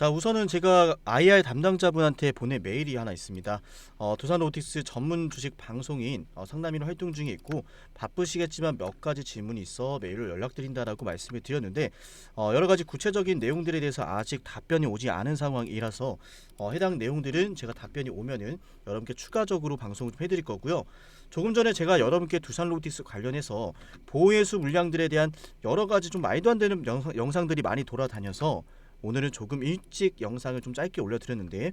자, 우선은 제가 IR 담당자분한테 보낸 메일이 하나 있습니다. 두산 로보틱스 전문 주식 방송인 상남이로 활동 중에 있고 바쁘시겠지만 몇 가지 질문이 있어 메일로 연락드린다라고 말씀을 드렸는데 여러 가지 구체적인 내용들에 대해서 아직 답변이 오지 않은 상황이라서 해당 내용들은 제가 답변이 오면은 여러분께 추가적으로 방송을 좀 해드릴 거고요. 조금 전에 제가 여러분께 두산 로보틱스 관련해서 보호해수 물량들에 대한 여러 가지 좀 말도 안 되는 영상들이 많이 돌아다녀서 오늘은 조금 일찍 영상을 좀 짧게 올려드렸는데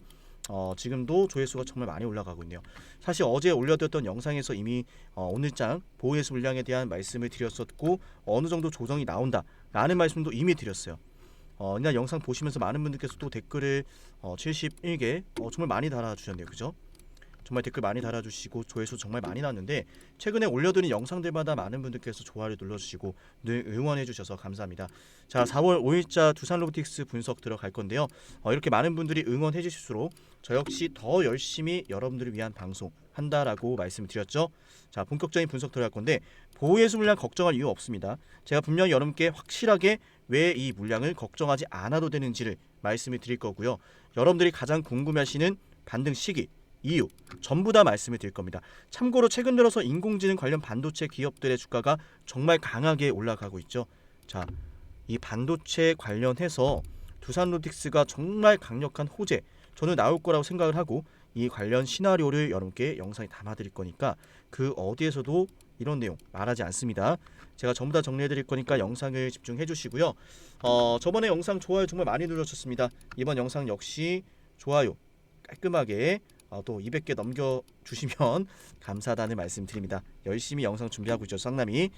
지금도 조회수가 정말 많이 올라가고 있네요. 사실 어제 올려드렸던 영상에서 이미 오늘장 보호해수 물량에 대한 말씀을 드렸었고 어느 정도 조정이 나온다 라는 말씀도 이미 드렸어요. 이날 영상 보시면서 많은 분들께서 또 댓글을 71개 정말 많이 달아주셨네요. 그죠? 정말 댓글 많이 달아주시고 조회수 정말 많이 났는데 최근에 올려드린 영상들마다 많은 분들께서 좋아요를 눌러주시고 늘 응원해주셔서 감사합니다. 자, 4월 5일자 두산 로보틱스 분석 들어갈 건데요. 이렇게 많은 분들이 응원해주실수록 저 역시 더 열심히 여러분들을 위한 방송 한다라고 말씀을 드렸죠. 자, 본격적인 분석 들어갈 건데 보호해수 물량 걱정할 이유 없습니다. 제가 분명히 여러분께 확실하게 왜 이 물량을 걱정하지 않아도 되는지를 말씀을 드릴 거고요. 여러분들이 가장 궁금해하시는 반등 시기 이유 전부 다 말씀을 드릴 겁니다. 참고로 최근 들어서 인공지능 관련 반도체 기업들의 주가가 정말 강하게 올라가고 있죠. 자, 이 반도체 관련해서 두산 로보틱스가 정말 강력한 호재 저는 나올 거라고 생각을 하고 이 관련 시나리오를 여러분께 영상에 담아 드릴 거니까 그 어디에서도 이런 내용 말하지 않습니다. 제가 전부 다 정리해 드릴 거니까 영상을 집중해 주시고요. 저번에 영상 좋아요 정말 많이 눌러주셨습니다. 이번 영상 역시 좋아요 깔끔하게 또 200개 넘겨주시면 감사하다는 말씀드립니다. 열심히 영상 준비하고 있죠, 쌍남이.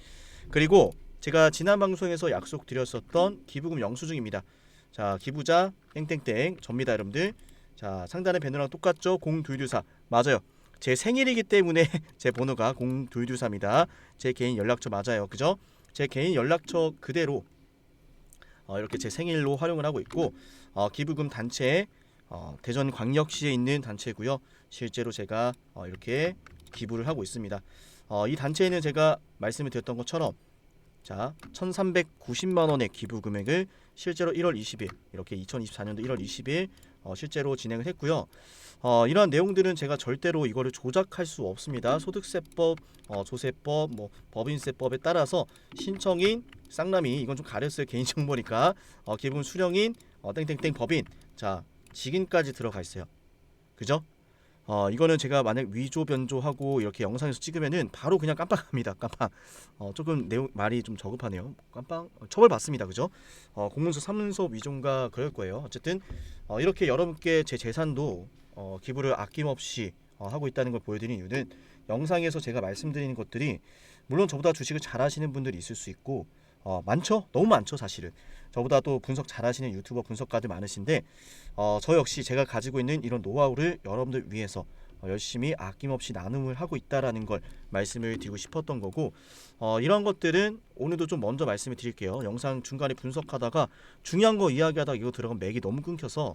그리고 제가 지난 방송에서 약속드렸었던 기부금 영수증입니다. 자, 기부자 땡땡땡 접니다, 여러분들. 자, 상단의 배너랑 똑같죠? 0224 맞아요. 제 생일이기 때문에 제 번호가 0224입니다. 제 개인 연락처 맞아요, 그죠? 제 개인 연락처 그대로 이렇게 제 생일로 활용을 하고 있고 기부금 단체 대전광역시에 있는 단체고요. 실제로 제가 이렇게 기부를 하고 있습니다. 이 단체에는 제가 말씀을 드렸던 것처럼 자 1,390만 원의 기부 금액을 실제로 1월 20일 이렇게 2024년도 1월 20일 실제로 진행을 했고요. 이러한 내용들은 제가 절대로 이거를 조작할 수 없습니다. 소득세법, 조세법, 뭐 법인세법에 따라서 신청인 쌍남이 이건 좀 가렸어요. 개인정보니까 기본 수령인 땡땡땡 법인 자 직인까지 들어가 있어요. 그죠? 이거는 제가 만약 위조 변조하고 이렇게 영상에서 찍으면은 바로 그냥 깜빡합니다. 깜빡. 조금 내용 말이 좀 저급하네요. 깜빡 처벌 받습니다. 그죠? 공문서 사문서 위조인가 그럴 거예요. 어쨌든 이렇게 여러분께 제 재산도 기부를 아낌없이 하고 있다는 걸 보여드리는 이유는 영상에서 제가 말씀드리는 것들이 물론 저보다 주식을 잘 하시는 분들이 있을 수 있고 많죠? 너무 많죠 사실은. 저보다 또 분석 잘하시는 유튜버 분석가들 많으신데 저 역시 제가 가지고 있는 이런 노하우를 여러분들 위해서 열심히 아낌없이 나눔을 하고 있다라는 걸 말씀을 드리고 싶었던 거고 이런 것들은 오늘도 좀 먼저 말씀을 드릴게요. 영상 중간에 분석하다가 중요한 거 이야기하다가 이거 들어가면 맥이 너무 끊겨서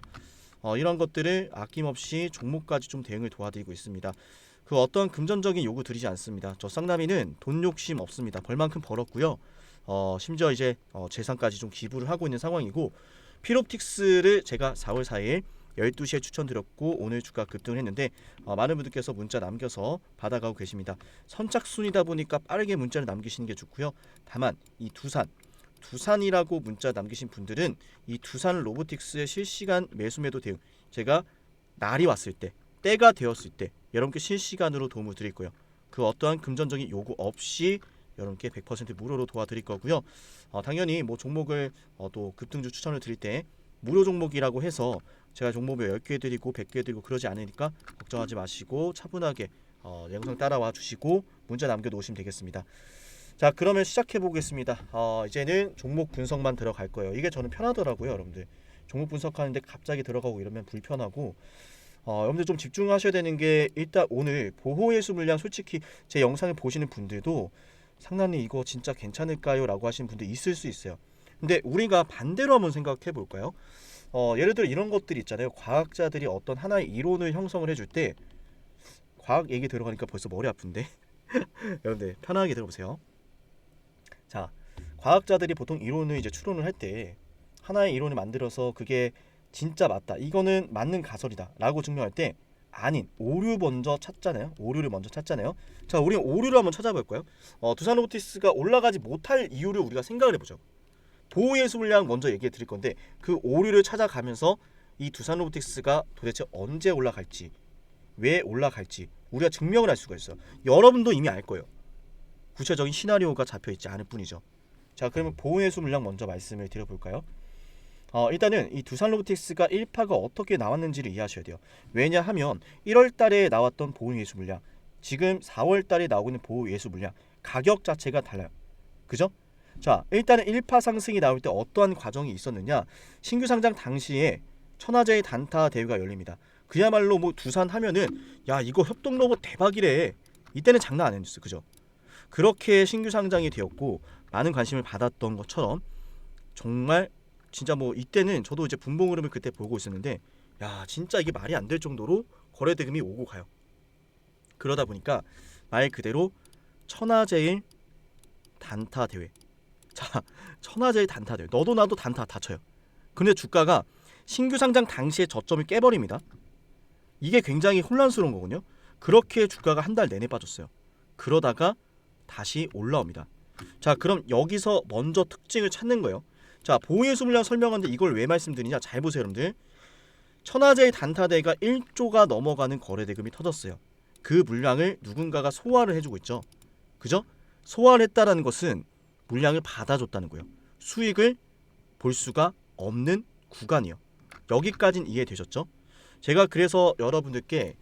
이런 것들을 아낌없이 종목까지 좀 대응을 도와드리고 있습니다. 그 어떤 금전적인 요구 드리지 않습니다. 저 쌍남이는 돈 욕심 없습니다. 벌만큼 벌었고요. 심지어 이제 재산까지 좀 기부를 하고 있는 상황이고 피롭틱스를 제가 4월 4일 12시에 추천드렸고 오늘 주가 급등을 했는데 많은 분들께서 문자 남겨서 받아가고 계십니다. 선착순이다 보니까 빠르게 문자를 남기시는 게 좋고요. 다만 이 두산이라고 문자 남기신 분들은 이 두산 로보틱스의 실시간 매수매도 대응 제가 날이 왔을 때 때가 되었을 때 여러분께 실시간으로 도움을 드릴 거예요. 그 어떠한 금전적인 요구 없이 여러분께 100% 무료로 도와드릴 거고요. 당연히 뭐 종목을 또 급등주 추천을 드릴 때 무료 종목이라고 해서 제가 종목을 10개 드리고 100개 드리고 그러지 않으니까 걱정하지 마시고 차분하게 영상 따라와 주시고 문자 남겨 놓으시면 되겠습니다. 자, 그러면 시작해 보겠습니다. 이제는 종목 분석만 들어갈 거예요. 이게 저는 편하더라고요, 여러분들. 종목 분석하는데 갑자기 들어가고 이러면 불편하고 여러분들 좀 집중하셔야 되는 게 일단 오늘 보호예수 물량 솔직히 제 영상을 보시는 분들도 상남님 이거 진짜 괜찮을까요? 라고 하시는 분들 있을 수 있어요. 근데 우리가 반대로 한번 생각해 볼까요? 예를 들어 이런 것들이 있잖아요. 과학자들이 어떤 하나의 이론을 형성을 해줄 때 과학 얘기 들어가니까 벌써 머리 아픈데 여러분들 편하게 들어보세요. 자, 과학자들이 보통 이론을 이제 추론을 할 때 하나의 이론을 만들어서 그게 진짜 맞다, 이거는 맞는 가설이다 라고 증명할 때 아닌 오류 먼저 찾잖아요. 오류를 먼저 찾잖아요. 자, 우리 오류를 한번 찾아볼까요? 두산 로보틱스가 올라가지 못할 이유를 우리가 생각을 해보죠. 보호예수 물량 먼저 얘기해 드릴 건데 그 오류를 찾아가면서 이 두산 로보틱스가 도대체 언제 올라갈지, 왜 올라갈지 우리가 증명을 할 수가 있어요. 여러분도 이미 알 거예요. 구체적인 시나리오가 잡혀 있지 않을 뿐이죠. 자, 그러면 보호예수 물량 먼저 말씀을 드려볼까요? 일단은 이 두산 로보틱스가 1파가 어떻게 나왔는지를 이해하셔야 돼요. 왜냐하면 1월 달에 나왔던 보호예수 물량, 지금 4월 달에 나오고 있는 보호예수 물량 가격 자체가 달라요. 그죠? 자, 일단은 1파 상승이 나올 때 어떠한 과정이 있었느냐? 신규 상장 당시에 천하제일 단타 대회가 열립니다. 그야말로 뭐 두산 하면은 야, 이거 협동 로봇 대박이래. 이때는 장난 아니었어요. 그죠? 그렇게 신규 상장이 되었고 많은 관심을 받았던 것처럼 정말 진짜 뭐 이때는 저도 이제 분봉 흐름을 그때 보고 있었는데 야, 진짜 이게 말이 안 될 정도로 거래 대금이 오고 가요. 그러다 보니까 말 그대로 천하제일 단타 대회. 자, 천하제일 단타 대회. 너도 나도 단타 다 쳐요. 근데 주가가 신규 상장 당시에 저점을 깨버립니다. 이게 굉장히 혼란스러운 거군요. 그렇게 주가가 한 달 내내 빠졌어요. 그러다가 다시 올라옵니다. 자, 그럼 여기서 먼저 특징을 찾는 거예요. 자, 보호예수 물량 설명하는데 이걸 왜 말씀드리냐? 잘 보세요, 여러분들. 천하제일 단타대가 1조가 넘어가는 거래 대금이 터졌어요. 그 물량을 누군가가 소화를 해주고 있죠. 그죠? 소화를 했다라는 것은 물량을 받아줬다는 거예요. 수익을 볼 수가 없는 구간이요. 여기까진 이해되셨죠? 제가 그래서 여러분들께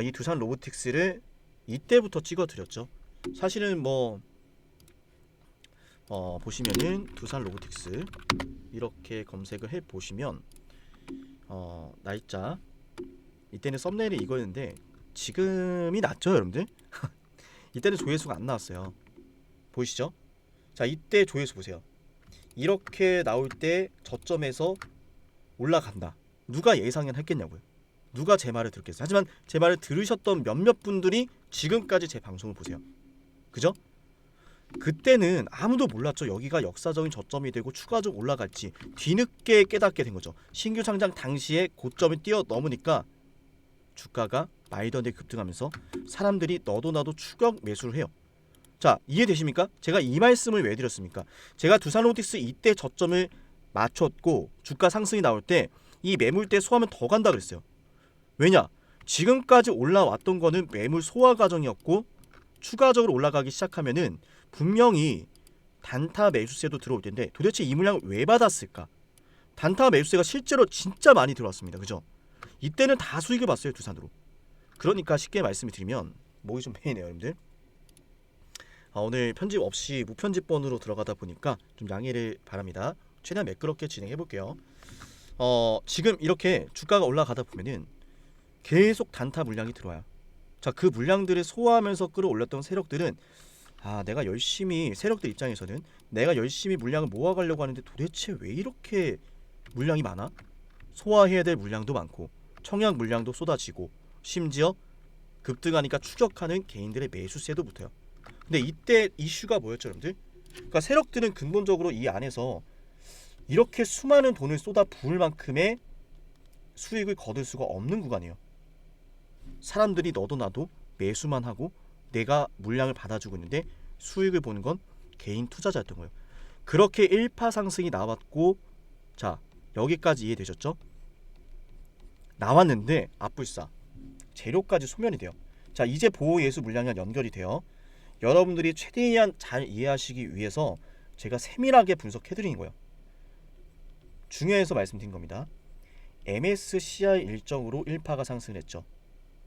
이 두산 로보틱스를 이때부터 찍어드렸죠. 사실은 뭐 보시면은 두산 로보틱스 이렇게 검색을 해 보시면 날짜, 이때는 썸네일이 이거였는데 지금이 낫죠, 여러분들? 이때는 조회수가 안 나왔어요. 보이시죠? 자, 이때 조회수 보세요. 이렇게 나올 때 저점에서 올라간다. 누가 예상을 했겠냐고요. 누가 제 말을 들었겠어요. 하지만 제 말을 들으셨던 몇몇 분들이 지금까지 제 방송을 보세요. 그죠? 그때는 아무도 몰랐죠. 여기가 역사적인 저점이 되고 추가적으로 올라갈지. 뒤늦게 깨닫게 된 거죠. 신규 상장 당시에 고점을 뛰어넘으니까 주가가 말도 안 되게 급등하면서 사람들이 너도 나도 추격 매수를 해요. 자, 이해되십니까? 제가 이 말씀을 왜 드렸습니까? 제가 두산 로보틱스 이때 저점을 맞췄고 주가 상승이 나올 때 이 매물대 소화하면 더 간다 그랬어요. 왜냐? 지금까지 올라왔던 거는 매물 소화 과정이었고 추가적으로 올라가기 시작하면은 분명히 단타 매수세도 들어올 텐데 도대체 이 물량을 왜 받았을까? 단타 매수세가 실제로 진짜 많이 들어왔습니다. 그죠? 이때는 다 수익을 봤어요, 두산으로. 그러니까 쉽게 말씀을 드리면 목이 좀 메이네요, 여러분들. 오늘 편집 없이 무편집본으로 들어가다 보니까 좀 양해를 바랍니다. 최대한 매끄럽게 진행해 볼게요. 지금 이렇게 주가가 올라가다 보면은 계속 단타 물량이 들어와요. 자, 그 물량들을 소화하면서 끌어올렸던 세력들은 내가 열심히, 세력들 입장에서는 내가 열심히 물량을 모아가려고 하는데 도대체 왜 이렇게 물량이 많아? 소화해야 될 물량도 많고 청약 물량도 쏟아지고 심지어 급등하니까 추격하는 개인들의 매수세도 붙어요. 근데 이때 이슈가 뭐였죠, 여러분들? 그러니까 세력들은 근본적으로 이 안에서 이렇게 수많은 돈을 쏟아 부을 만큼의 수익을 거둘 수가 없는 구간이에요. 사람들이 너도 나도 매수만 하고 내가 물량을 받아주고 있는데 수익을 보는 건 개인 투자자였던 거예요. 그렇게 1파 상승이 나왔고, 자, 여기까지 이해되셨죠? 나왔는데 앞불싸 재료까지 소멸이 돼요. 자, 이제 보호예수 물량이랑 연결이 돼요. 여러분들이 최대한 잘 이해하시기 위해서 제가 세밀하게 분석해드린 거예요. 중요해서 말씀드린 겁니다. MSCI 일정으로 1파가 상승했죠.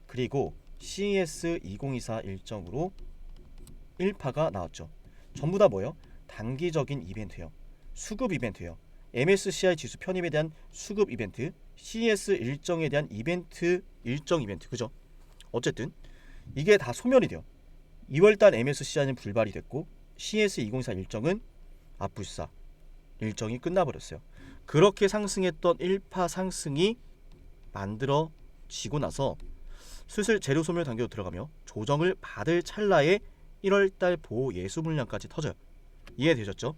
그리고 CES 2024 일정으로 1파가 나왔죠. 전부 다 뭐예요? 단기적인 이벤트예요. 수급 이벤트예요. MSCI 지수 편입에 대한 수급 이벤트, CES 일정에 대한 이벤트, 일정 이벤트. 그죠? 어쨌든 이게 다 소멸이 돼요. 2월달 MSCI는 불발이 됐고 CES 2024 일정은 앞불싸 일정이 끝나버렸어요. 그렇게 상승했던 1파 상승이 만들어지고 나서 슬슬 재료 소멸 단계로 들어가며 조정을 받을 찰나에 1월달 보호 예수 물량까지 터져요. 이해되셨죠?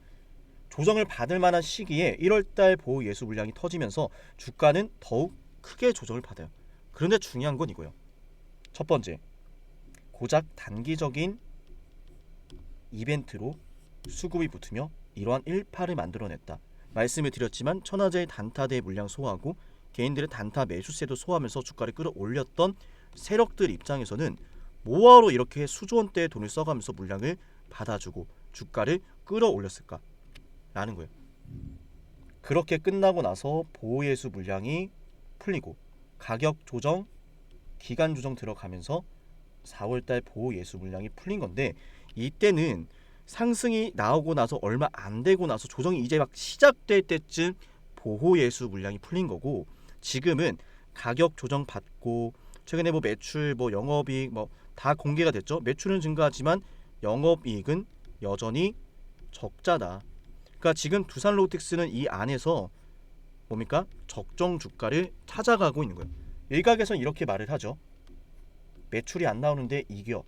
조정을 받을 만한 시기에 1월달 보호 예수 물량이 터지면서 주가는 더욱 크게 조정을 받아요. 그런데 중요한 건 이거예요. 첫 번째, 고작 단기적인 이벤트로 수급이 붙으며 이러한 일파를 만들어냈다. 말씀을 드렸지만 천하제의 단타대 물량 소화하고 개인들의 단타 매수세도 소화하면서 주가를 끌어올렸던 세력들 입장에서는 뭐하러 이렇게 수조 원대의 돈을 써가면서 물량을 받아주고 주가를 끌어올렸을까? 라는 거예요. 그렇게 끝나고 나서 보호예수 물량이 풀리고 가격 조정, 기간 조정 들어가면서 4월달 보호예수 물량이 풀린 건데, 이때는 상승이 나오고 나서 얼마 안 되고 나서 조정이 이제 막 시작될 때쯤 보호예수 물량이 풀린 거고, 지금은 가격 조정 받고 최근에 뭐 매출, 뭐 영업이익 뭐 다 공개가 됐죠. 매출은 증가하지만 영업이익은 여전히 적자다. 그러니까 지금 두산로보틱스는 이 안에서 뭡니까? 적정 주가를 찾아가고 있는 거예요. 일각에서는 이렇게 말을 하죠. 매출이 안 나오는데 이겨.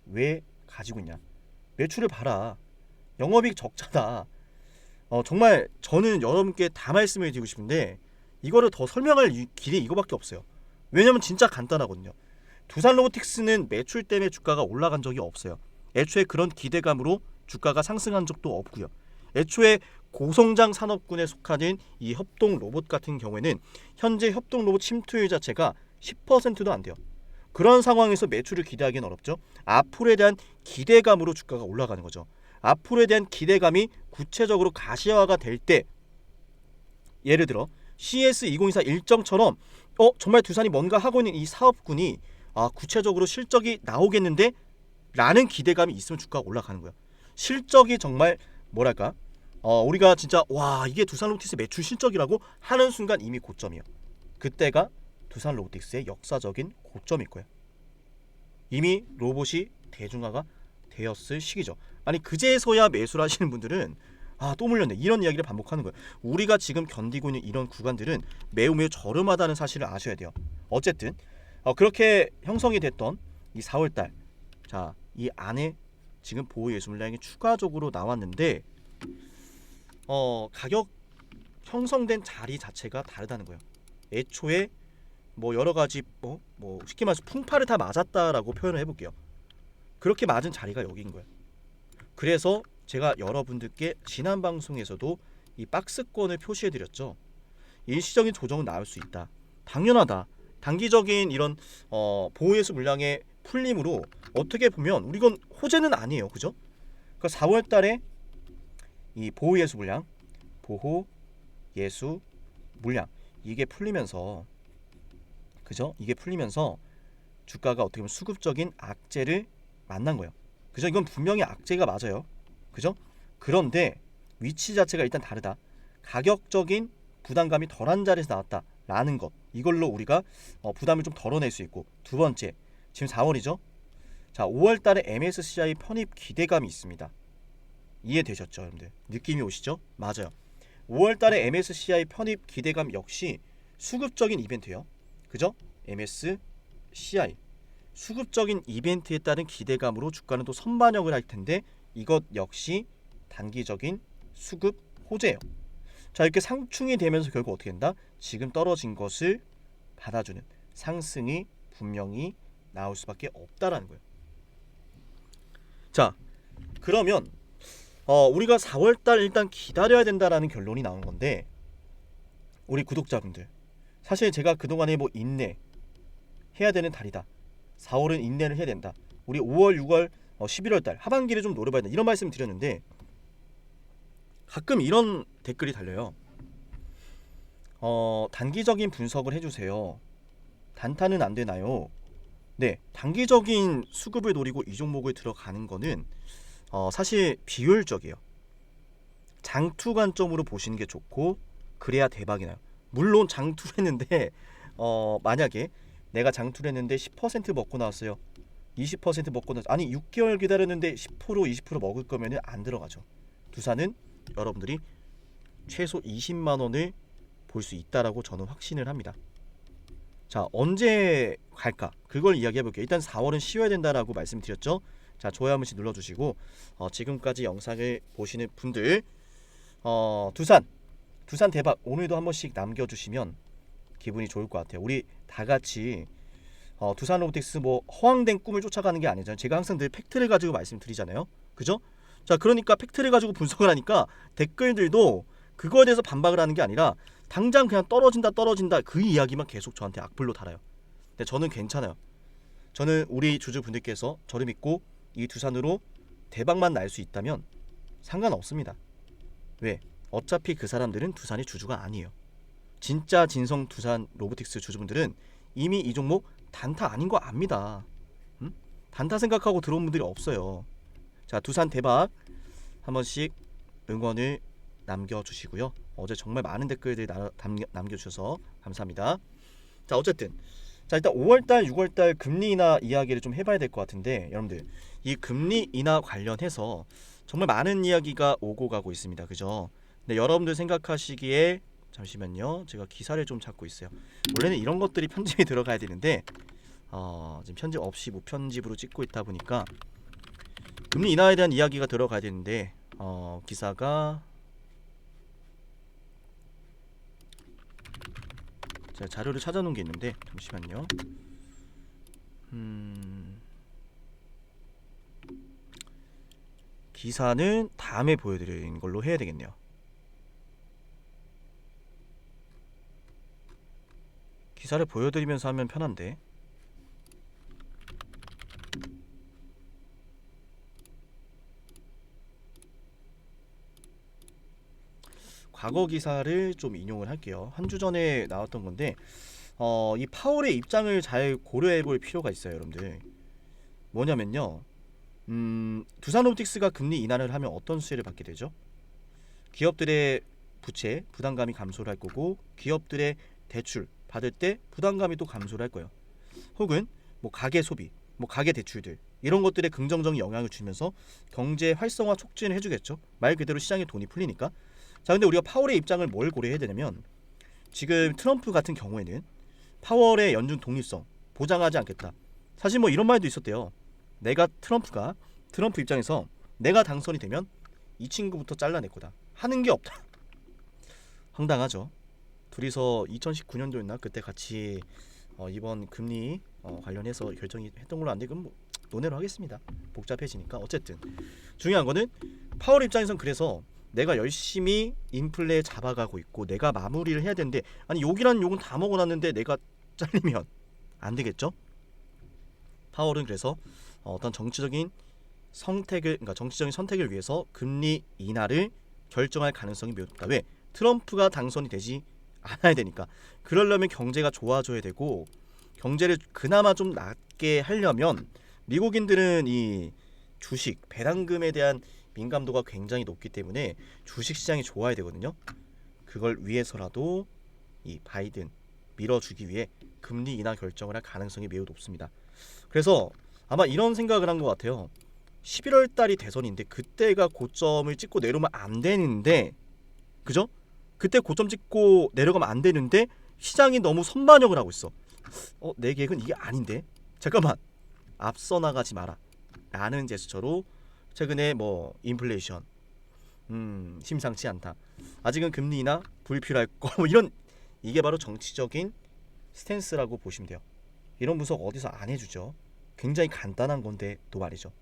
왜 가지고 있냐? 매출을 봐라. 영업이익 적자다. 정말 저는 여러분께 다 말씀을 드리고 싶은데 이거를 더 설명할 길이 이거밖에 없어요. 왜냐면 진짜 간단하거든요. 두산로보틱스는 매출 때문에 주가가 올라간 적이 없어요. 애초에 그런 기대감으로 주가가 상승한 적도 없고요. 애초에 고성장 산업군에 속하는 이 협동로봇 같은 경우에는 현재 협동로봇 침투율 자체가 10%도 안 돼요. 그런 상황에서 매출을 기대하기는 어렵죠. 앞으로에 대한 기대감으로 주가가 올라가는 거죠. 앞으로에 대한 기대감이 구체적으로 가시화가 될 때, 예를 들어 CS2024 일정처럼 정말 두산이 뭔가 하고 있는 이 사업군이 구체적으로 실적이 나오겠는데 라는 기대감이 있으면 주가가 올라가는 거예요. 실적이 정말 뭐랄까 우리가 진짜 와 이게 두산로보틱스 매출 실적이라고 하는 순간 이미 고점이에요. 그때가 두산로보틱스의 역사적인 고점일 거예요. 이미 로봇이 대중화가 되었을 시기죠. 아니 그제서야 매수를 하시는 분들은 또 물렸네 이런 이야기를 반복하는 거예요. 우리가 지금 견디고 있는 이런 구간들은 매우 저렴하다는 사실을 아셔야 돼요. 어쨌든 그렇게 형성이 됐던 이 4월달, 자 이 안에 지금 보호예수 물량이 추가적으로 나왔는데 가격 형성된 자리 자체가 다르다는 거예요. 애초에 뭐 여러 가지 뭐 쉽게 말해서 풍파를 다 맞았다라고 표현을 해볼게요. 그렇게 맞은 자리가 여기인 거예요. 그래서 제가 여러분들께 지난 방송에서도 이 박스권을 표시해드렸죠. 일시적인 조정은 나올 수 있다. 당연하다. 단기적인 이런 보호예수 물량의 풀림으로 어떻게 보면 우리건 호재는 아니에요, 그죠? 그러니까 4월달에 이 보호예수 물량, 보호예수 물량 이게 풀리면서, 그죠? 이게 풀리면서 주가가 어떻게 보면 수급적인 악재를 만난 거예요. 그죠? 이건 분명히 악재가 맞아요. 그죠? 그런데 위치 자체가 일단 다르다. 가격적인 부담감이 덜한 자리에서 나왔다라는 것. 이걸로 우리가 부담을 좀 덜어낼 수 있고, 두 번째, 지금 4월이죠? 자, 5월달에 MSCI 편입 기대감이 있습니다. 이해되셨죠, 여러분들? 느낌이 오시죠? 맞아요. 5월달에 MSCI 편입 기대감 역시 수급적인 이벤트예요. 그죠? MSCI 수급적인 이벤트에 따른 기대감으로 주가는 또 선반영을 할 텐데 이것 역시 단기적인 수급 호재예요. 자, 이렇게 상충이 되면서 결국 어떻게 된다? 지금 떨어진 것을 받아주는 상승이 분명히 나올 수밖에 없다라는 거예요. 자, 그러면 우리가 4월달 일단 기다려야 된다라는 결론이 나온 건데, 우리 구독자분들 사실 제가 그동안에 뭐 인내 해야 되는 달이다, 4월은 인내를 해야 된다, 우리 5월 6월 11월달 하반기를 좀 노려봐야 된다 이런 말씀 드렸는데 가끔 이런 댓글이 달려요. 단기적인 분석을 해주세요. 단타는 안 되나요? 네, 단기적인 수급을 노리고 이 종목을 들어가는 거는 사실 비효율적이에요. 장투 관점으로 보시는 게 좋고 그래야 대박이 나요. 물론 장투를 했는데 만약에 내가 장투를 했는데 10% 먹고 나왔어요. 20% 먹고 나왔어요. 아니 6개월 기다렸는데 10% 20% 먹을 거면 안 들어가죠. 두산은 여러분들이 최소 20만 원을 볼 수 있다라고 저는 확신을 합니다. 자, 언제 갈까? 그걸 이야기해 볼게요. 일단 4월은 쉬어야 된다라고 말씀드렸죠. 자, 좋아요 한 번씩 눌러주시고 지금까지 영상을 보시는 분들 두산 대박 오늘도 한 번씩 남겨주시면 기분이 좋을 것 같아요. 우리 다 같이 두산 로보틱스 뭐 허황된 꿈을 쫓아가는 게 아니잖아요. 제가 항상 늘 팩트를 가지고 말씀드리잖아요. 그죠? 자, 그러니까 팩트를 가지고 분석을 하니까 댓글들도 그거에 대해서 반박을 하는 게 아니라 당장 그냥 떨어진다 그 이야기만 계속 저한테 악플로 달아요. 근데 저는 괜찮아요. 저는 우리 주주분들께서 저를 믿고 이 두산으로 대박만 날 수 있다면 상관없습니다. 왜? 어차피 그 사람들은 두산의 주주가 아니에요. 진짜 진성 두산 로보틱스 주주분들은 이미 이 종목 단타 아닌 거 압니다. 단타 생각하고 들어온 분들이 없어요. 자, 두산 대박 한 번씩 응원을 남겨주시고요. 어제 정말 많은 댓글들 남겨주셔서 감사합니다. 자, 어쨌든 자, 일단 5월달 6월달 금리 인하 이야기를 좀 해봐야 될 것 같은데, 여러분들 이 금리 인하 관련해서 정말 많은 이야기가 오고 가고 있습니다. 그죠? 근데 여러분들 생각하시기에, 잠시만요, 제가 기사를 좀 찾고 있어요. 원래는 이런 것들이 편집이 들어가야 되는데 지금 편집 없이 무편집으로 찍고 있다 보니까 금리 인하에 대한 이야기가 들어가야 되는데 기사가 제가 자료를 찾아놓은 게 있는데, 잠시만요. 기사는 다음에 보여드리는 걸로 해야 되겠네요. 기사를 보여드리면서 하면 편한데. 과거 기사를 좀 인용을 할게요. 한 주 전에 나왔던 건데 이 파월의 입장을 잘 고려해 볼 필요가 있어요, 여러분들. 뭐냐면요, 두산 로보틱스가 금리 인하를 하면 어떤 수혜를 받게 되죠? 기업들의 부채 부담감이 감소를 할 거고, 기업들의 대출 받을 때 부담감이 또 감소를 할 거예요. 혹은 뭐 가계 소비, 뭐 가계 대출들, 이런 것들에 긍정적인 영향을 주면서 경제 활성화 촉진을 해주겠죠. 말 그대로 시장에 돈이 풀리니까. 자, 근데 우리가 파월의 입장을 뭘 고려해야 되냐면, 지금 트럼프 같은 경우에는 파월의 연준 독립성 보장하지 않겠다. 사실 뭐 이런 말도 있었대요. 트럼프 입장에서 내가 당선이 되면 이 친구부터 잘라낼 거다. 하는 게 없다. 황당하죠. 둘이서 2019년도였나 그때 같이 이번 금리 관련해서 결정이 했던 걸로 아는데, 그럼 뭐 논의로 하겠습니다. 복잡해지니까. 어쨌든 중요한 거는 파월 입장에선 그래서 내가 열심히 인플레 잡아가고 있고 내가 마무리를 해야 되는데, 아니 욕이란 욕은 다 먹어놨는데 내가 잘리면 안 되겠죠? 파월은 그래서 어떤 정치적인 선택을 위해서 금리 인하를 결정할 가능성이 매우 높다. 왜? 트럼프가 당선이 되지 않아야 되니까. 그러려면 경제가 좋아져야 되고, 경제를 그나마 좀 낫게 하려면 미국인들은 이 주식, 배당금에 대한 민감도가 굉장히 높기 때문에 주식 시장이 좋아야 되거든요. 그걸 위해서라도 이 바이든 밀어주기 위해 금리 인하 결정을 할 가능성이 매우 높습니다. 그래서 아마 이런 생각을 한 것 같아요. 11월 달이 대선인데 그때가 고점을 찍고 내려오면 안 되는데, 그죠? 그때 고점 찍고 내려가면 안 되는데 시장이 너무 선반영을 하고 있어. 내 계획은 이게 아닌데, 잠깐만, 앞서 나가지 마라 라는 제스처로 최근에 뭐 인플레이션 심상치 않다, 아직은 금리 인하 불필요할 거, 뭐 이런, 이게 바로 정치적인 스탠스라고 보시면 돼요. 이런 분석 어디서 안 해주죠. 굉장히 간단한 건데 또 말이죠.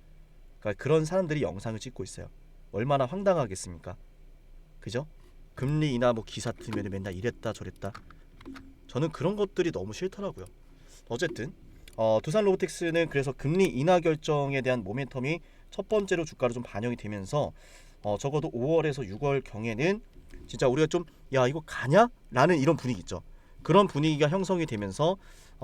그러니까 그런 사람들이 영상을 찍고 있어요. 얼마나 황당하겠습니까? 그죠? 금리 인하 뭐 기사 뜨면 맨날 이랬다 저랬다. 저는 그런 것들이 너무 싫더라고요. 어쨌든 두산 로보틱스는 그래서 금리 인하 결정에 대한 모멘텀이 첫 번째로 주가로 좀 반영이 되면서 적어도 5월에서 6월 경에는 진짜 우리가 좀 야 이거 가냐? 라는 이런 분위기 있죠. 그런 분위기가 형성이 되면서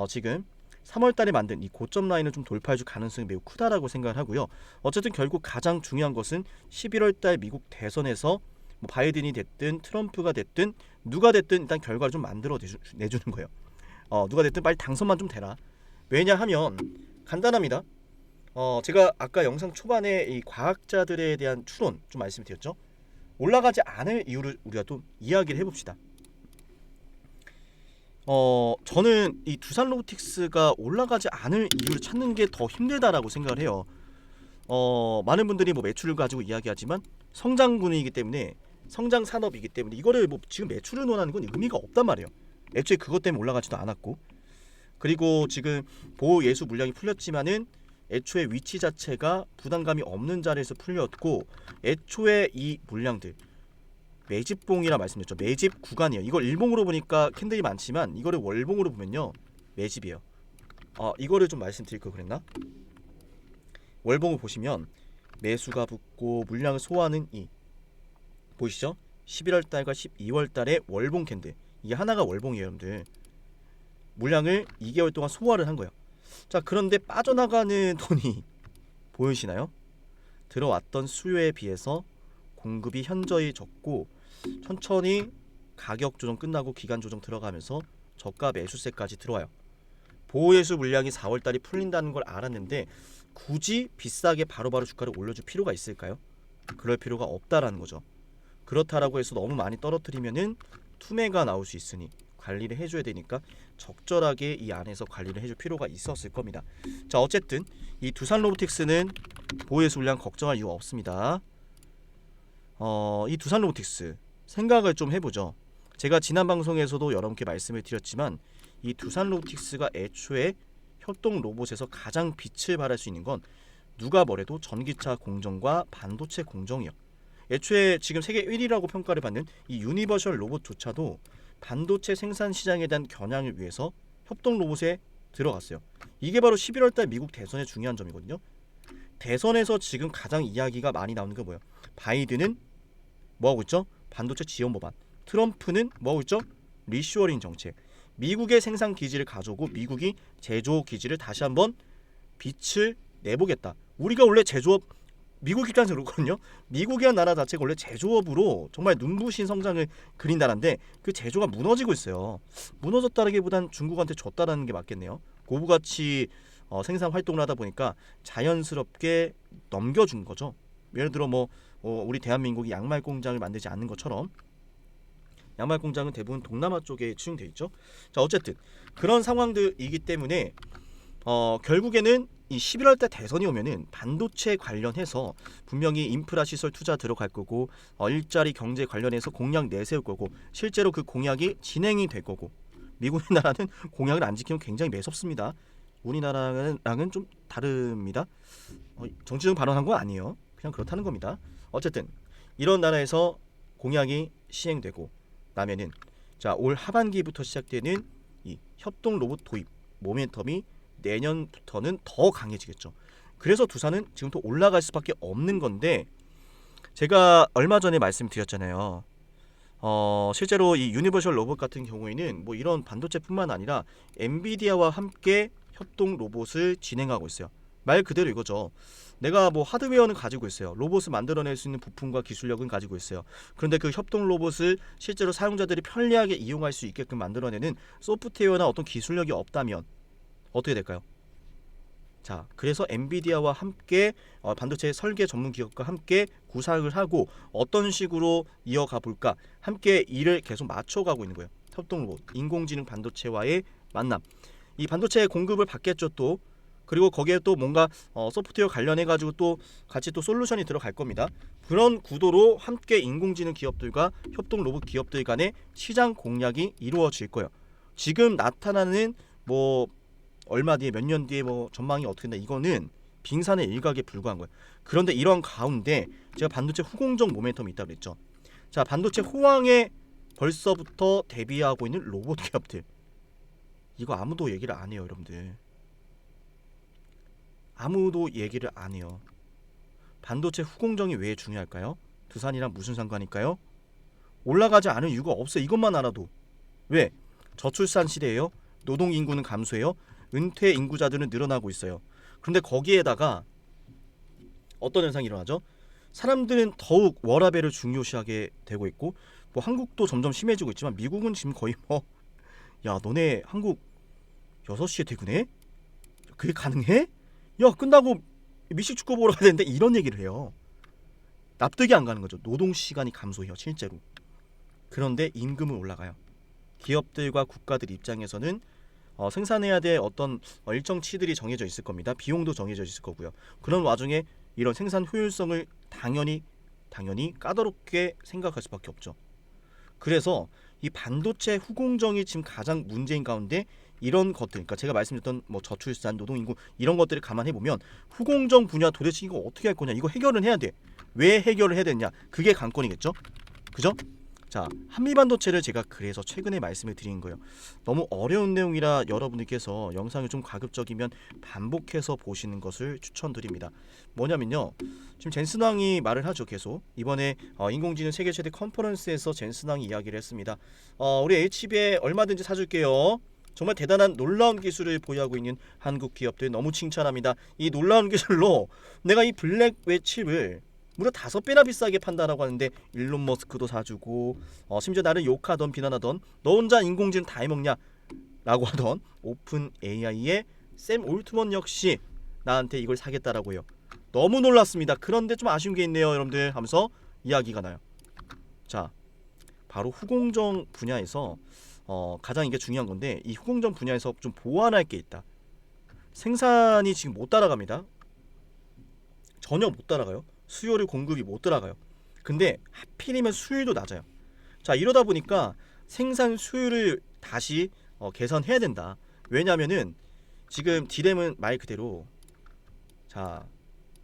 지금 3월달에 만든 이 고점 라인을 좀 돌파해줄 가능성이 매우 크다라고 생각을 하고요. 어쨌든 결국 가장 중요한 것은 11월달 미국 대선에서 뭐 바이든이 됐든 트럼프가 됐든 누가 됐든 일단 결과를 좀 만들어 내주는 거예요. 누가 됐든 빨리 당선만 좀 되라. 왜냐하면 간단합니다. 제가 아까 영상 초반에 이 과학자들에 대한 추론 좀 말씀드렸죠. 올라가지 않을 이유를 우리가 또 이야기를 해봅시다. 저는 이 두산 로보틱스가 올라가지 않을 이유를 찾는 게 더 힘들다라고 생각을 해요. 많은 분들이 뭐 매출을 가지고 이야기하지만 성장 분위기이기 때문에 성장 산업이기 때문에 이거를 뭐 지금 매출을 논하는 건 의미가 없단 말이에요. 애초에 그것 때문에 올라가지도 않았고, 그리고 지금 보호 예수 물량이 풀렸지만은 애초에 위치 자체가 부담감이 없는 자리에서 풀렸고, 애초에 이 물량들 매집봉이라 말씀드렸죠. 매집 구간이에요. 이걸 일봉으로 보니까 캔들이 많지만 이거를 월봉으로 보면요 매집이에요. 이거를 좀 말씀드릴 걸 그랬나? 월봉을 보시면 매수가 붙고 물량을 소화하는 이 보이시죠? 11월 달과 12월 달의 월봉 캔들, 이게 하나가 월봉이에요, 여러분들. 물량을 2개월 동안 소화를 한 거예요. 자, 그런데 빠져나가는 돈이 보이시나요? 들어왔던 수요에 비해서 공급이 현저히 적고, 천천히 가격 조정 끝나고 기간 조정 들어가면서 저가 매수세까지 들어와요. 보호예수 물량이 4월 달이 풀린다는 걸 알았는데 굳이 비싸게 바로바로 주가를 올려줄 필요가 있을까요? 그럴 필요가 없다라는 거죠. 그렇다라고 해서 너무 많이 떨어뜨리면은 투매가 나올 수 있으니 관리를 해줘야 되니까 적절하게 이 안에서 관리를 해줄 필요가 있었을 겁니다. 자, 어쨌든 이 두산로보틱스는 보호예수 물량 걱정할 이유가 없습니다. 이 두산로보틱스 생각을 좀 해보죠. 제가 지난 방송에서도 여러분께 말씀을 드렸지만 이 두산로보틱스가 애초에 협동 로봇에서 가장 빛을 발할 수 있는 건 누가 뭐래도 전기차 공정과 반도체 공정이요. 애초에 지금 세계 1위라고 평가를 받는 이 유니버셜 로봇조차도 반도체 생산 시장에 대한 겨냥을 위해서 협동 로봇에 들어갔어요. 이게 바로 11월달 미국 대선의 중요한 점이거든요. 대선에서 지금 가장 이야기가 많이 나오는 게 뭐예요? 바이든은 뭐하고 있죠? 반도체 지원 법안. 트럼프는 뭐하고 있죠? 리쇼어링 정책. 미국의 생산 기지를 가져오고 미국이 제조업 기지를 다시 한번 빛을 내보겠다. 우리가 원래 제조업, 미국 입장에서 그렇거든요. 미국이란 나라 자체가 원래 제조업으로 정말 눈부신 성장을 그린 나라인데 그 제조가 무너지고 있어요. 무너졌다기보단 중국한테 졌다라는 게 맞겠네요. 고부가치 생산 활동을 하다 보니까 자연스럽게 넘겨준 거죠. 예를 들어 우리 대한민국이 양말 공장을 만들지 않는 것처럼 양말 공장은 대부분 동남아 쪽에 치중돼 있죠. 자, 어쨌든 그런 상황들이기 때문에 결국에는 이 11월 달 대선이 오면은 반도체 관련해서 분명히 인프라 시설 투자 들어갈 거고, 일자리 경제 관련해서 공약 내세울 거고, 실제로 그 공약이 진행이 될 거고, 미국 나라는 공약을 안 지키면 굉장히 매섭습니다. 우리나라랑은 좀 다릅니다. 정치적 발언한 건 아니에요. 그냥 그렇다는 겁니다. 어쨌든 이런 나라에서 공약이 시행되고 나면은 자, 올 하반기부터 시작되는 이 협동 로봇 도입 모멘텀이 내년부터는 더 강해지겠죠. 그래서 두산은 지금부터 올라갈 수밖에 없는 건데, 제가 얼마 전에 말씀드렸잖아요. 실제로 이 유니버셜 로봇 같은 경우에는 뭐 이런 반도체뿐만 아니라 엔비디아와 함께 협동 로봇을 진행하고 있어요. 말 그대로 이거죠. 내가 뭐 하드웨어는 가지고 있어요. 로봇을 만들어낼 수 있는 부품과 기술력은 가지고 있어요. 그런데 그 협동 로봇을 실제로 사용자들이 편리하게 이용할 수 있게끔 만들어내는 소프트웨어나 어떤 기술력이 없다면 어떻게 될까요? 자, 그래서 엔비디아와 함께 반도체 설계 전문 기업과 함께 구상을 하고 어떤 식으로 이어가 볼까 함께 일을 계속 맞춰가고 있는 거예요. 협동 로봇, 인공지능 반도체와의 만남. 이 반도체 공급을 받겠죠 또. 그리고 거기에 또 뭔가 소프트웨어 관련해 가지고 또 같이 또 솔루션이 들어갈 겁니다. 그런 구도로 함께 인공지능 기업들과 협동 로봇 기업들 간의 시장 공략이 이루어질 거예요. 지금 나타나는 뭐 얼마 뒤에 몇 년 뒤에 뭐 전망이 어떻게 된다, 이거는 빙산의 일각에 불과한 거예요. 그런데 이런 가운데 제가 반도체 후공정 모멘텀이 있다고 그랬죠. 자, 반도체 호황에 벌써부터 대비하고 있는 로봇 기업들, 이거 아무도 얘기를 안 해요, 여러분들. 아무도 얘기를 안 해요. 반도체 후공정이 왜 중요할까요? 두산이랑 무슨 상관일까요? 올라가지 않을 이유가 없어요. 이것만 알아도. 왜? 저출산 시대예요. 노동 인구는 감소해요. 은퇴 인구자들은 늘어나고 있어요. 그런데 거기에다가 어떤 현상이 일어나죠? 사람들은 더욱 워라밸을 중요시하게 되고 있고, 뭐 한국도 점점 심해지고 있지만 미국은 지금 거의 야, 너네 한국 6시에 퇴근해? 그게 가능해? 야, 끝나고 미식축구 보러 가야 되는데, 이런 얘기를 해요. 납득이 안 가는 거죠. 노동 시간이 감소해요, 실제로. 그런데 임금은 올라가요. 기업들과 국가들 입장에서는 생산해야 될 어떤 일정치들이 정해져 있을 겁니다. 비용도 정해져 있을 거고요. 그런 와중에 이런 생산 효율성을 당연히 당연히 까다롭게 생각할 수밖에 없죠. 그래서 이 반도체 후공정이 지금 가장 문제인 가운데 이런 것들, 그러니까 제가 말씀드렸던 뭐 저출산, 노동인구 이런 것들을 감안해 보면 후공정 분야 도대체 이거 어떻게 할 거냐, 이거 해결은 해야 돼. 왜 해결을 해야 되냐? 그게 관건이겠죠. 그죠? 자, 한미반도체를 제가 그래서 최근에 말씀을 드린 거예요. 너무 어려운 내용이라 여러분들께서 영상을 좀 가급적이면 반복해서 보시는 것을 추천드립니다. 뭐냐면요, 지금 젠슨 왕이 말을 하죠. 계속 이번에 인공지능 세계 최대 컨퍼런스에서 젠슨 왕이 이야기를 했습니다. 우리 HB에 얼마든지 사줄게요. 정말 대단한 놀라운 기술을 보유하고 있는 한국 기업들 너무 칭찬합니다. 이 놀라운 기술로 내가 이 블랙웨 칩을 무려 5배나 비싸게 판다라고 하는데 일론 머스크도 사주고 심지어 나를 욕하던 비난하던 너 혼자 인공지능 다 해먹냐 라고 하던 오픈 AI의 샘 올트먼 역시 나한테 이걸 사겠다라고 해요. 너무 놀랐습니다. 그런데 좀 아쉬운 게 있네요 여러분들 하면서 이야기가 나요. 자, 바로 후공정 분야에서 가장 이게 중요한 건데, 이 후공정 분야에서 좀 보완할 게 있다. 생산이 지금 못 따라갑니다. 전혀 못 따라가요. 수요를 공급이 못 따라가요. 근데 하필이면 수율도 낮아요. 자, 이러다 보니까 생산 수율을 다시 개선해야 된다. 왜냐면은 지금 디램은 말 그대로 자,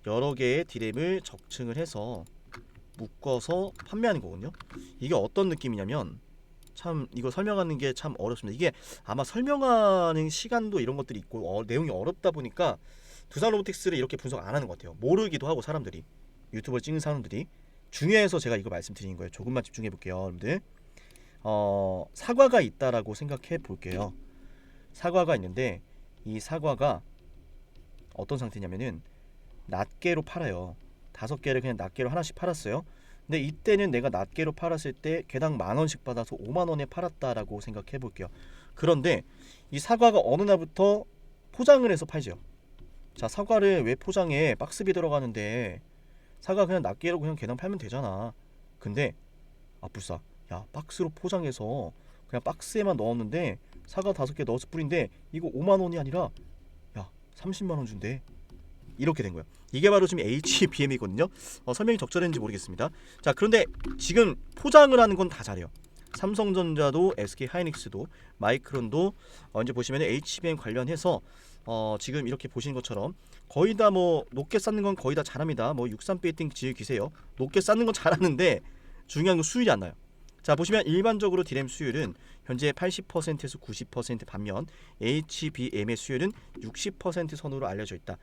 여러 개의 디램을 적층을 해서 묶어서 판매하는 거거든요. 이게 어떤 느낌이냐면, 참 이거 설명하는 게 참 어렵습니다. 이게 아마 설명하는 시간도 이런 것들이 있고 내용이 어렵다 보니까 두산 로보틱스를 이렇게 분석 안 하는 것 같아요. 모르기도 하고 사람들이, 유튜브를 찍는 사람들이. 중요해서 제가 이거 말씀드리는 거예요. 조금만 집중해 볼게요 여러분들. 사과가 있다라고 생각해 볼게요. 사과가 있는데 이 사과가 어떤 상태냐면은 낱개로 팔아요. 5개를 그냥 낱개로 하나씩 팔았어요. 근데 이때는 내가 낱개로 팔았을 때 개당 10,000원씩 받아서 50,000원에 팔았다라고 생각해 볼게요. 그런데 이 사과가 어느 날부터 포장을 해서 팔죠. 자, 사과를 왜 포장해? 박스비 들어가는데 사과 그냥 낱개로 그냥 개당 팔면 되잖아. 근데 불싸, 야, 박스로 포장해서 그냥 박스에만 넣었는데 사과 5개 넣어서 뿌린데 이거 50,000원이 아니라 야 300,000원 준대. 이렇게 된 거예요. 이게 바로 지금 HBM이거든요. 설명이 적절했는지 모르겠습니다. 자, 그런데 지금 포장을 하는 건 다 잘해요. 삼성전자도 SK 하이닉스도 마이크론도 이제 보시면 HBM 관련해서 지금 이렇게 보시는 것처럼 거의 다 뭐 높게 쌓는 건 거의 다 잘합니다. 뭐 63빌딩 즐기세요. 높게 쌓는 건 잘하는데 중요한 건 수율이 안 나요. 자, 보시면 일반적으로 디램 수율은 현재 80%에서 90% 반면 HBM의 수율은 60% 선으로 알려져 있다.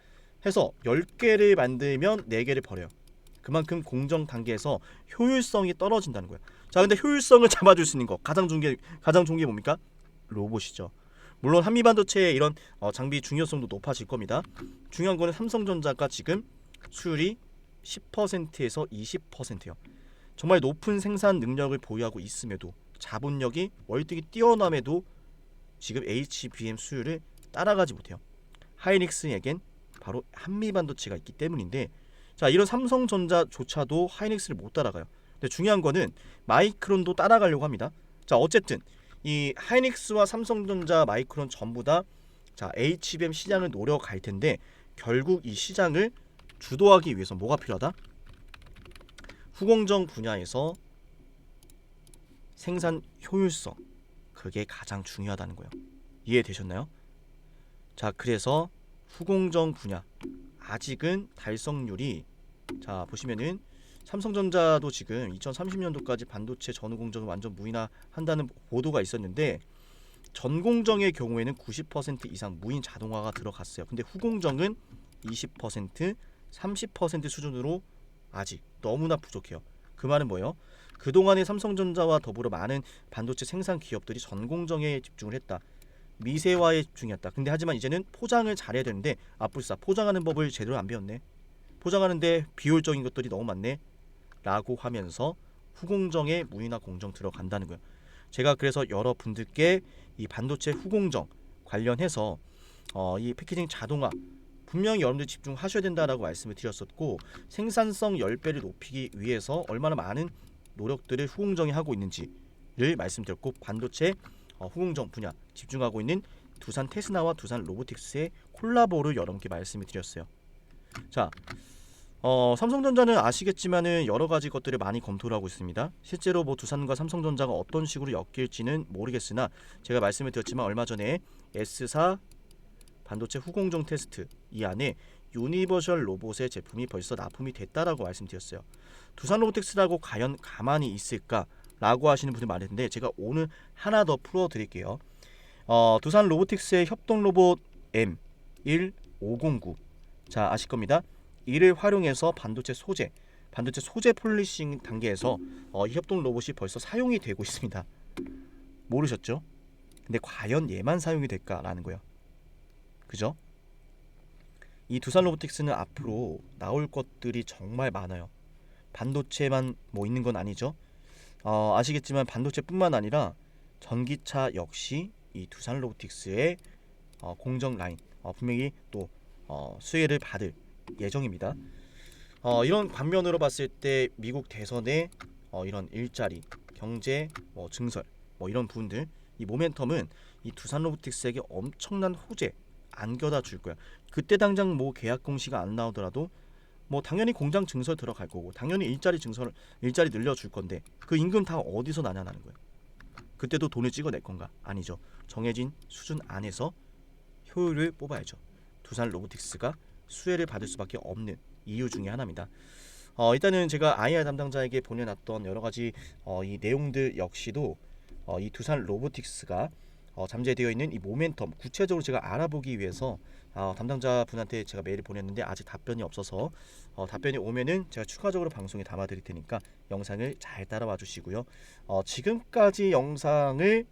해서 10개를 만들면 4개를 버려요. 그만큼 공정 단계에서 효율성이 떨어진다는 거예요. 자, 근데 효율성을 잡아줄 수 있는 거 가장 좋은 게 뭡니까? 로봇이죠. 물론 한미반도체의 이런 장비 중요성도 높아질 겁니다. 중요한 거는 삼성전자가 지금 수율이 10%에서 20%예요. 정말 높은 생산 능력을 보유하고 있음에도, 자본력이 월등히 뛰어남에도 지금 HBM 수율을 따라가지 못해요. 하이닉스에겐 바로 한미반도체가 있기 때문인데, 자, 이런 삼성전자조차도 하이닉스를 못 따라가요. 근데 중요한 거는 마이크론도 따라가려고 합니다. 자, 어쨌든 이 하이닉스와 삼성전자, 마이크론 전부 다 자, HBM 시장을 노려갈 텐데, 결국 이 시장을 주도하기 위해서 뭐가 필요하다? 후공정 분야에서 생산 효율성, 그게 가장 중요하다는 거예요. 이해되셨나요? 자, 그래서 후공정 분야 아직은 달성률이, 자, 보시면은 삼성전자도 지금 2030년도까지 반도체 전후 공정을 완전 무인화한다는 보도가 있었는데, 전공정의 경우에는 90% 이상 무인 자동화가 들어갔어요. 근데 후공정은 20%, 30% 수준으로 아직 너무나 부족해요. 그 말은 뭐예요? 그동안의 삼성전자와 더불어 많은 반도체 생산 기업들이 전공정에 집중을 했다. 미세화에 집중했다. 근데 하지만 이제는 포장을 잘해야 되는데 불싸, 포장하는 법을 제대로 안 배웠네. 포장하는데 비효율적인 것들이 너무 많네. 라고 하면서 후공정에 무인화 공정 들어간다는 거예요. 제가 그래서 여러분들께 이 반도체 후공정 관련해서 이 패키징 자동화 분명히 여러분들 집중하셔야 된다라고 말씀을 드렸었고, 생산성 10배를 높이기 위해서 얼마나 많은 노력들을 후공정이 하고 있는지를 말씀드렸고, 반도체 후공정 분야 집중하고 있는 두산 테스나와 두산 로보틱스의 콜라보를 여러분께 말씀을 드렸어요. 자, 삼성전자는 아시겠지만은 여러 가지 것들을 많이 검토를 하고 있습니다. 실제로 뭐 두산과 삼성전자가 어떤 식으로 엮일지는 모르겠으나 제가 말씀을 드렸지만 얼마 전에 S사 반도체 후공정 테스트 이 안에 유니버셜 로봇의 제품이 벌써 납품이 됐다라고 말씀드렸어요. 두산 로보틱스라고 과연 가만히 있을까라고 하시는 분들 많은데 제가 오늘 하나 더 풀어드릴게요. 두산 로보틱스의 협동 로봇 M1509 자 아실 겁니다. 이를 활용해서 반도체 소재 폴리싱 단계에서 이 협동 로봇이 벌써 사용이 되고 있습니다. 모르셨죠? 근데 과연 얘만 사용이 될까라는 거예요. 그죠? 이 두산 로보틱스는 앞으로 나올 것들이 정말 많아요. 반도체만 뭐 있는 건 아니죠. 아시겠지만 반도체뿐만 아니라 전기차 역시 이 두산 로보틱스의 공정 라인 분명히 또 수혜를 받을 예정입니다. 이런 반면으로 봤을 때 미국 대선의 이런 일자리, 경제, 증설 이런 부분들 이 모멘텀은 이 두산 로보틱스에게 엄청난 호재 안겨다 줄 거야. 그때 당장 뭐 계약 공시가 안 나오더라도 뭐 당연히 공장 증설 들어갈 거고 당연히 일자리 늘려줄 건데 그 임금 다 어디서 나냐는 거예요. 그때도 돈을 찍어낼 건가? 아니죠. 정해진 수준 안에서 효율을 뽑아야죠. 두산 로보틱스가 수혜를 받을 수밖에 없는 이유 중에 하나입니다. 일단은 제가 IR 담당자에게 보내놨던 여러 가지 이 내용들 역시도 이 두산 로보틱스가 잠재되어 있는 이 모멘텀 구체적으로 제가 알아보기 위해서 담당자 분한테 제가 메일을 보냈는데 아직 답변이 없어서 답변이 오면은 제가 추가적으로 방송에 담아드릴 테니까 영상을 잘 따라와 주시고요. 지금까지 영상을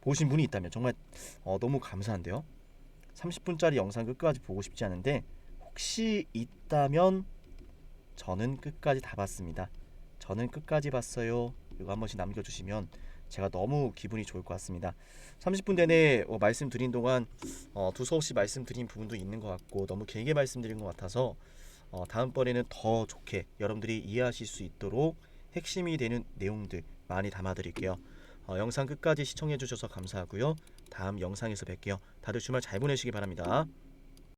보신 분이 있다면 정말 너무 감사한데요. 30분짜리 영상 끝까지 보고 싶지 않은데 혹시 있다면 저는 끝까지 다 봤습니다. 저는 끝까지 봤어요. 이거 한 번씩 남겨주시면 제가 너무 기분이 좋을 것 같습니다. 30분 내내 말씀드린 동안 두서없이 말씀드린 부분도 있는 것 같고 너무 길게 말씀드린 것 같아서 다음번에는 더 좋게 여러분들이 이해하실 수 있도록 핵심이 되는 내용들 많이 담아드릴게요. 영상 끝까지 시청해 주셔서 감사하고요. 다음 영상에서 뵐게요. 다들 주말 잘 보내시기 바랍니다.